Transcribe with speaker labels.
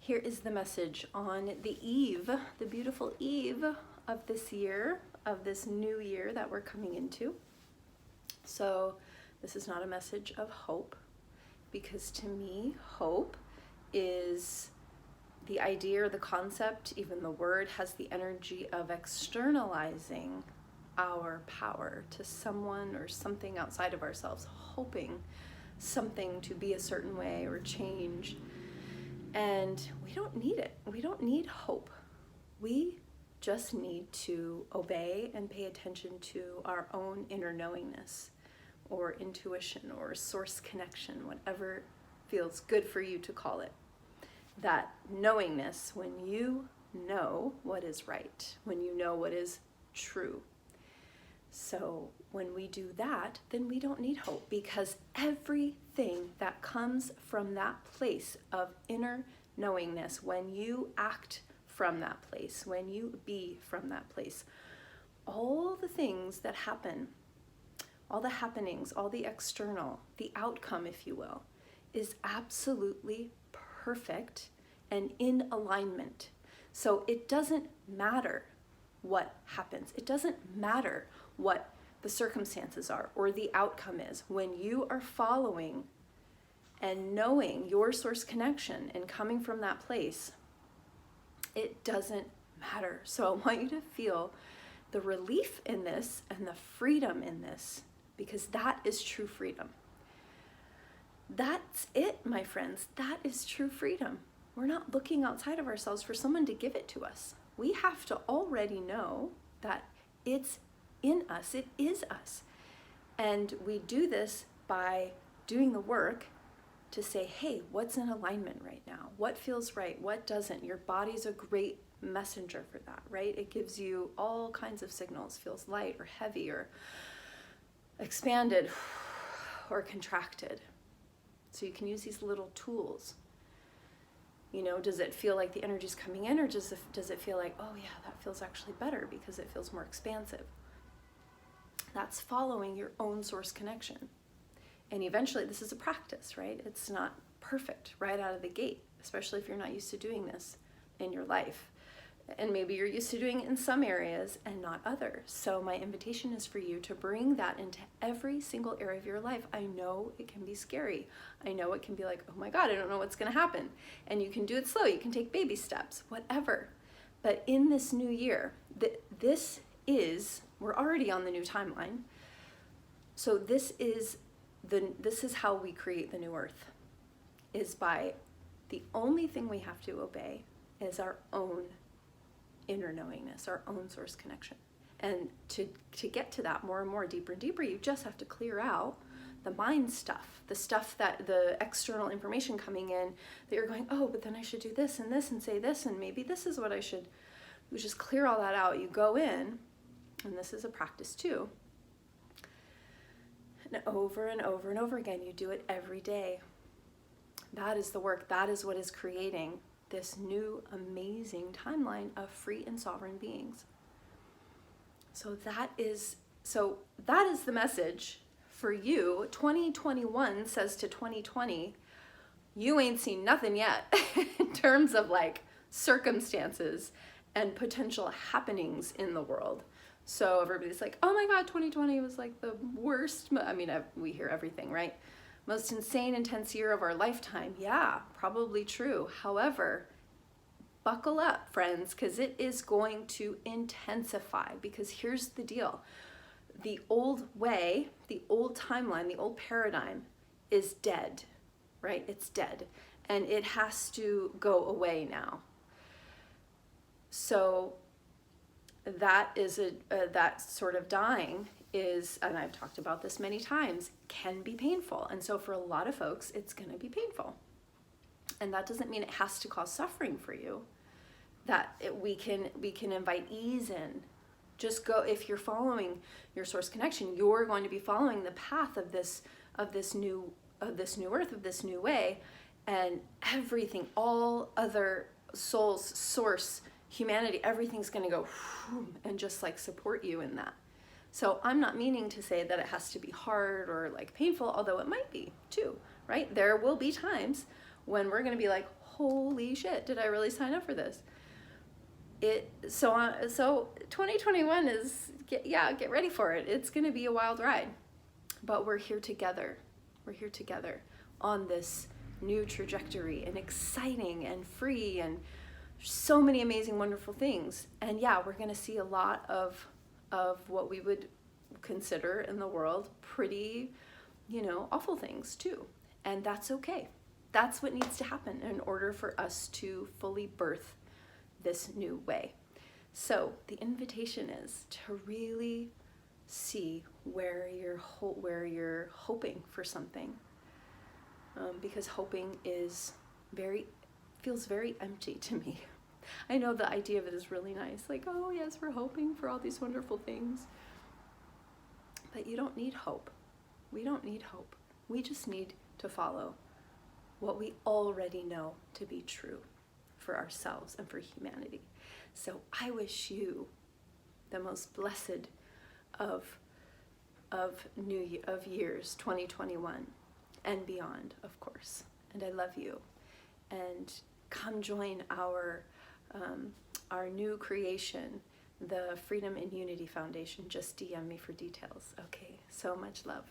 Speaker 1: Here is the message on the eve, the beautiful eve of this year, of this new year that we're coming into. So this is not a message of hope, because to me, hope is the idea or the concept, even the word, has the energy of externalizing our power to someone or something outside of ourselves, hoping something to be a certain way or change. And we don't need it. We don't need hope. We just need to obey and pay attention to our own inner knowingness or intuition or source connection, whatever feels good for you to call it. That knowingness, when you know what is right, when you know what is true. So when we do that, then we don't need hope, because everything that comes from that place of inner knowingness, when you act from that place, when you be from that place, all the things that happen, all the happenings, all the external, the outcome, if you will, is absolutely perfect and in alignment. So it doesn't matter what happens. It doesn't matter what the circumstances are or the outcome is. When you are following and knowing your source connection and coming from that place, it doesn't matter. So I want you to feel the relief in this and the freedom in this, because that is true freedom. That's it, my friends. That is true freedom. We're not looking outside of ourselves for someone to give it to us. We have to already know that it's in us. It is us. And we do this by doing the work to say, hey, what's in alignment right now? What feels right? What doesn't? Your body's a great messenger for that, right? It gives you all kinds of signals. Feels light or heavy or expanded or contracted. So you can use these little tools. You know, does it feel like the energy's coming in, or does it feel like, oh yeah, that feels actually better because it feels more expansive? That's following your own source connection. And eventually, this is a practice, right? It's not perfect right out of the gate, especially if you're not used to doing this in your life. And maybe you're used to doing it in some areas and not others. So my invitation is for you to bring that into every single area of your life. I know it can be scary. I know it can be like, oh my God, I don't know what's going to happen. And you can do it slow. You can take baby steps, whatever. But in this new year, we're already on the new timeline. So this is how we create the new earth, is by the only thing we have to obey is our own inner knowingness, our own source connection. And to get to that more and more, deeper and deeper, you just have to clear out the mind stuff, the stuff that the external information coming in that you're going, oh, but then I should do this and say this, and maybe this is what I should. You just clear all that out. You go in, and this is a practice too. And over and over and over again, you do it every day. That is the work. That is what is creating this new amazing timeline of free and sovereign beings. So that is the message for you. 2021 says to 2020, you ain't seen nothing yet in terms of like circumstances and potential happenings in the world. So everybody's like, oh my God, 2020 was like the worst. We hear everything, right? Most insane, intense year of our lifetime. Yeah, probably true. However, buckle up, friends, because it is going to intensify. Because here's the deal. The old way, the old timeline, the old paradigm is dead, right? It's dead. And it has to go away now. So that is that sort of dying is, and I've talked about this many times, can be painful. And so for a lot of folks, it's going to be painful. And that doesn't mean it has to cause suffering for you. We can invite ease in. Just go, if you're following your source connection, you're going to be following the path of this new earth, of this new way, and everything, all other souls, source, humanity, everything's going to go and just like support you in that. So I'm not meaning to say that it has to be hard or like painful, although it might be too, right? There will be times when we're going to be like, holy shit, did I really sign up for this? So 2021 is, get ready for it. It's going to be a wild ride, but we're here together. We're here together on this new trajectory, and exciting and free and so many amazing, wonderful things. And yeah, we're going to see a lot of what we would consider in the world pretty, awful things too. And that's okay. That's what needs to happen in order for us to fully birth this new way. So the invitation is to really see where you're hoping for something, because hoping feels very empty to me. I know the idea of it is really nice, like, oh yes, we're hoping for all these wonderful things, but you don't need hope. We don't need hope. We just need to follow what we already know to be true for ourselves and for humanity. So I wish you the most blessed of years, 2021 and beyond, of course. And I love you. And come join our new creation, the Freedom and Unity Foundation. Just DM me for details. Okay, so much love.